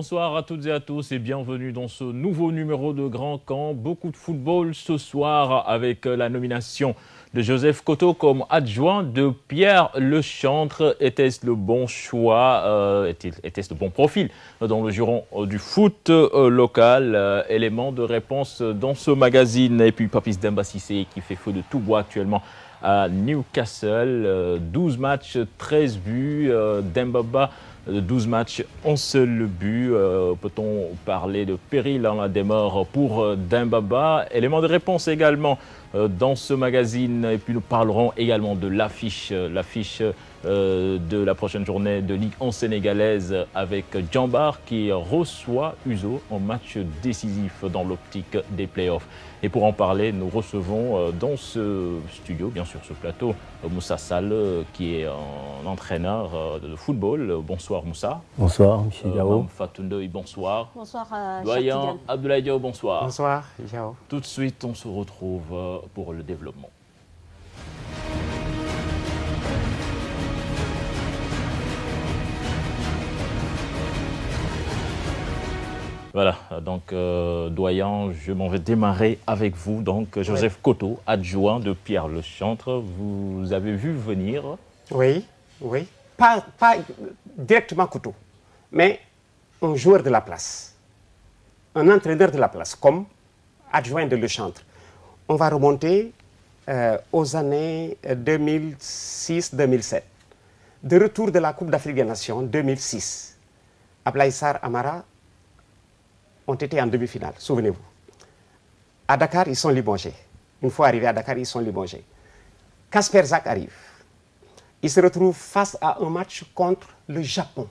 Bonsoir à toutes et à tous et bienvenue dans ce nouveau numéro de Grand Camp. Beaucoup de football ce soir avec la nomination de Joseph Koto comme adjoint de Pierre Lechantre. Était-ce le bon choix, était-ce le bon profil dans le giron du foot local? Élément de réponse dans ce magazine. Et puis Papis Demba Cissé qui fait feu de tout bois actuellement à Newcastle. 12 matchs, 13 buts. Dembaba, 12 matchs, un seul but. Peut-on parler de péril dans la démeur pour Dembaba? Élément de réponse également dans ce magazine. Et puis nous parlerons également de l'affiche de la prochaine journée de Ligue 1 sénégalaise avec Djambar qui reçoit Uzo en match décisif dans l'optique des playoffs. Et pour en parler, nous recevons dans ce studio, bien sûr ce plateau, Moussa Sall qui est un entraîneur de football. Bonsoir Moussa. Bonsoir M. Diao. Fatundoy, bonsoir. Bonsoir Doyen Abdoulaye Diao, bonsoir. Bonsoir Diao. Tout de suite, on se retrouve pour le développement. Voilà, donc doyen, je m'en vais démarrer avec vous. Donc Joseph Koto, adjoint de Pierre Lechantre, vous avez vu venir? Oui. Pas directement Koto, mais un joueur de la place, un entraîneur de la place, comme adjoint de Lechantre. On va remonter aux années 2006-2007. De retour de la Coupe d'Afrique des Nations 2006, Ablaye Sarr Amara ont été en demi-finale, souvenez-vous. À Dakar, ils sont limogés. Une fois arrivés à Dakar, ils sont limogés. Kasper Zak arrive. Il se retrouve face à un match contre le Japon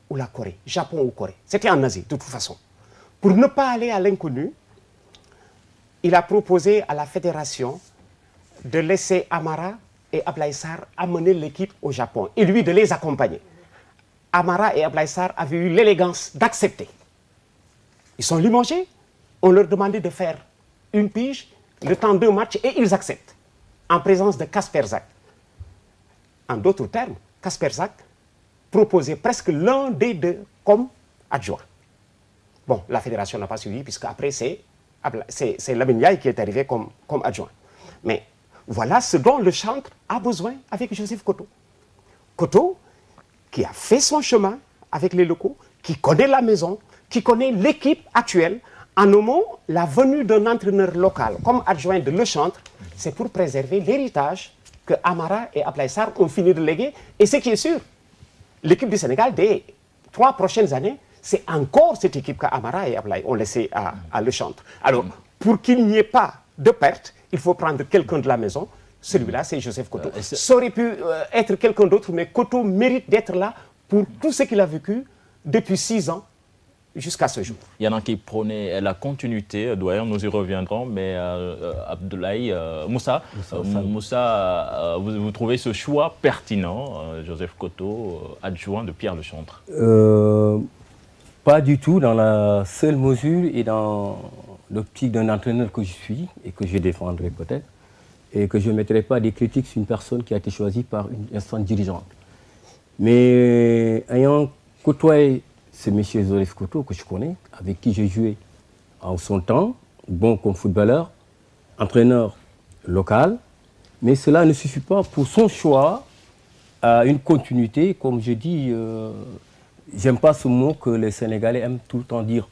ou la Corée. Japon ou Corée. C'était en Asie, de toute façon. Pour ne pas aller à l'inconnu, il a proposé à la fédération de laisser Amara et Ablaye Sarr amener l'équipe au Japon et lui de les accompagner. Amara et Ablaye Sarr avaient eu l'élégance d'accepter. Ils sont limogés, on leur demandait de faire une pige, le temps d'un match, et ils acceptent, en présence de Kasper Zak. En d'autres termes, Kasper Zak proposait presque l'un des deux comme adjoint. Bon, la fédération n'a pas suivi, puisque après c'est Lamine Ndiaye qui est arrivé comme adjoint. Mais voilà ce dont Lechantre a besoin avec Joseph Koto. Koto, qui a fait son chemin avec les locaux, qui connaît la maison, qui connaît l'équipe actuelle. En nommant la venue d'un entraîneur local comme adjoint de Lechantre, c'est pour préserver l'héritage que Amara et Ablaye Sarr ont fini de léguer. Et ce qui est sûr, l'équipe du Sénégal, des 3 prochaines années, c'est encore cette équipe qu'Amara et Ablaye ont laissée à Lechantre. Alors, pour qu'il n'y ait pas de perte, il faut prendre quelqu'un de la maison. Celui-là, c'est Joseph Koto. Ça aurait pu être quelqu'un d'autre, mais Koto mérite d'être là pour tout ce qu'il a vécu depuis 6 ans. Jusqu'à ce jour. Il y en a qui prônaient la continuité, doyen, nous y reviendrons, mais Abdoulaye, Moussa, vous trouvez ce choix pertinent, Joseph Koto, adjoint de Pierre Lechantre? Pas du tout, dans la seule mesure et dans l'optique d'un entraîneur que je suis et que je défendrai peut-être, et que je ne mettrai pas des critiques sur une personne qui a été choisie par une instance dirigeante. Mais ayant côtoyé ce monsieur Joseph Koto que je connais, avec qui j'ai joué en son temps, bon comme footballeur, entraîneur local, mais cela ne suffit pas pour son choix à une continuité, comme je dis, j'aime pas ce mot que les Sénégalais aiment tout le temps dire,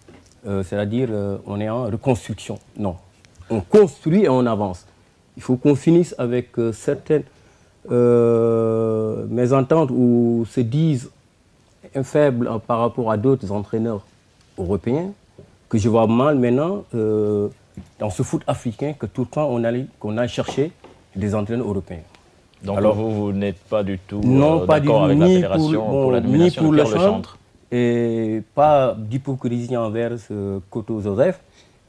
c'est-à-dire on est en reconstruction. Non, on construit et on avance. Il faut qu'on finisse avec certaines mésententes où se disent faible par rapport à d'autres entraîneurs européens, que je vois mal maintenant dans ce foot africain que tout le temps on a cherché des entraîneurs européens. Donc alors, vous n'êtes pas du tout d'accord avec la fédération pour la nomination de Pierre Lechantre? Et pas d'hypocrisie envers ce Koto Joseph,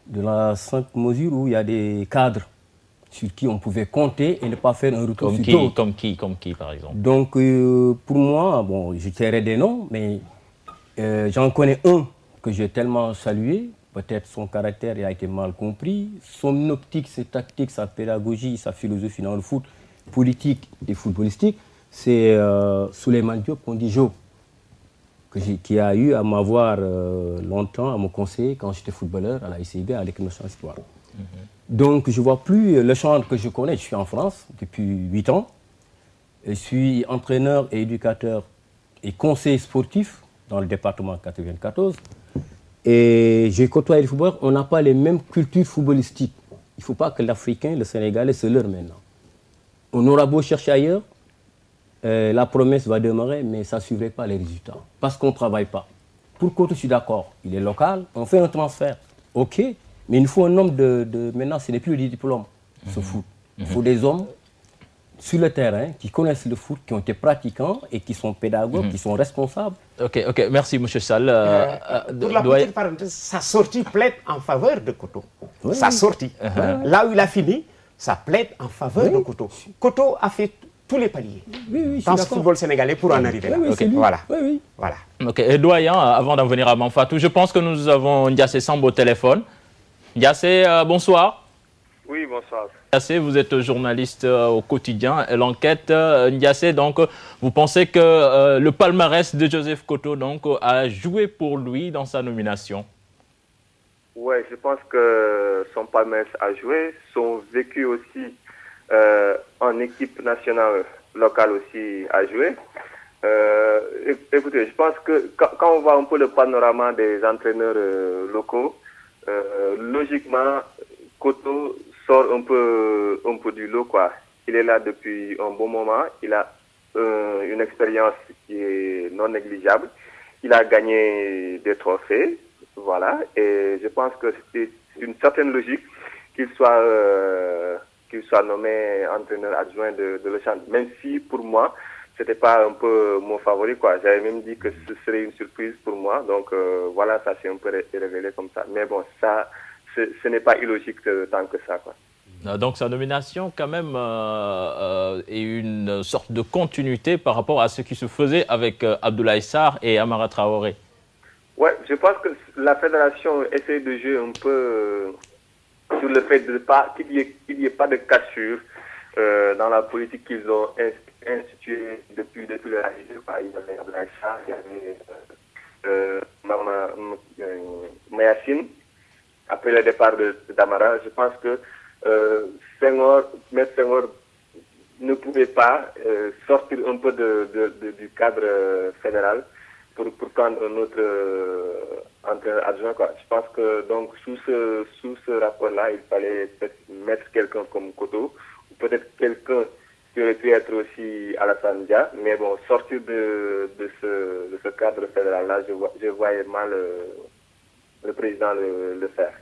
de la simple mesure où il y a des cadres sur qui on pouvait compter et ne pas faire un retour sur d'autres. Comme qui, par exemple? Donc, pour moi, bon, je tairai des noms, mais j'en connais un que j'ai tellement salué. Peut-être son caractère a été mal compris. Son optique, ses tactiques, sa pédagogie, sa philosophie dans le foot, politique et footballistique, c'est Souleymane Diop qu'on dit Jo. qui a eu à m'avoir longtemps, à me conseiller quand j'étais footballeur à la ICB, à l'équipe nationale espoir. Donc je ne vois plus le chantre que je connais. Je suis en France depuis 8 ans. Je suis entraîneur et éducateur et conseiller sportif dans le département 94. Et j'ai côtoyé les footballeurs, on n'a pas les mêmes cultures footballistiques. Il ne faut pas que l'Africain, le Sénégalais se leurre maintenant. On aura beau chercher ailleurs, la promesse va demeurer, mais ça ne suivrait pas les résultats. Parce qu'on ne travaille pas. Pour Koto, je suis d'accord, il est local, on fait un transfert. OK, mais il nous faut un homme maintenant, ce n'est plus le diplôme, ce foot. Il faut des hommes sur le terrain, qui connaissent le foot, qui ont été pratiquants et qui sont pédagogues, qui sont responsables. Ok, merci M. Sall. Pour la petite parenthèse, sa sortie plaide en faveur de Koto. Oui, sa sortie. Là où il a fini, ça plaide en faveur de Koto. Koto a fait tous les paliers dans ce football sénégalais pour en arriver là. Voilà. Voilà. Ok, et doyen, avant d'en venir à Manfatou, je pense que nous avons Ndiassé Samb au téléphone. Ndiassé, bonsoir. Oui, bonsoir. Ndiassé, vous êtes journaliste au quotidien L'Enquête. Ndiassé, donc, vous pensez que le palmarès de Joseph Koto donc, a joué pour lui dans sa nomination? Oui, je pense que son palmarès a joué. Son vécu aussi en équipe nationale locale aussi a joué. Écoutez, je pense que quand on voit un peu le panorama des entraîneurs locaux, logiquement, Koto sort un peu du lot, quoi. Il est là depuis un bon moment. Il a une expérience qui est non négligeable. Il a gagné des trophées, voilà. Et je pense que c'est une certaine logique qu'il soit nommé entraîneur adjoint de l'Échange. Même si, pour moi, c'était pas un peu mon favori, quoi. J'avais même dit que ce serait une surprise pour moi. Donc, voilà, ça s'est un peu révélé comme ça. Mais bon, ça, ce n'est pas illogique tant que ça, quoi. Donc sa nomination quand même est une sorte de continuité par rapport à ce qui se faisait avec Abdoulaye Sarr et Amara Traoré. Ouais, je pense que la fédération essaie de jouer un peu sur le fait qu'il n'y ait pas de cassure dans la politique qu'ils ont instituée depuis l'arrivée. Il y avait Abdoulaye Sarr, il y avait Mayacine. Après le départ d'Amara, je pense que Maître Senghor ne pouvait pas sortir un peu du cadre fédéral pour prendre un autre entraîneur adjoint, quoi. Je pense que donc sous ce rapport-là, il fallait peut-être mettre quelqu'un comme Koto, ou peut-être quelqu'un qui aurait pu être aussi Alassane Dia, mais bon, sortir de ce cadre fédéral-là, je voyais mal le président le faire.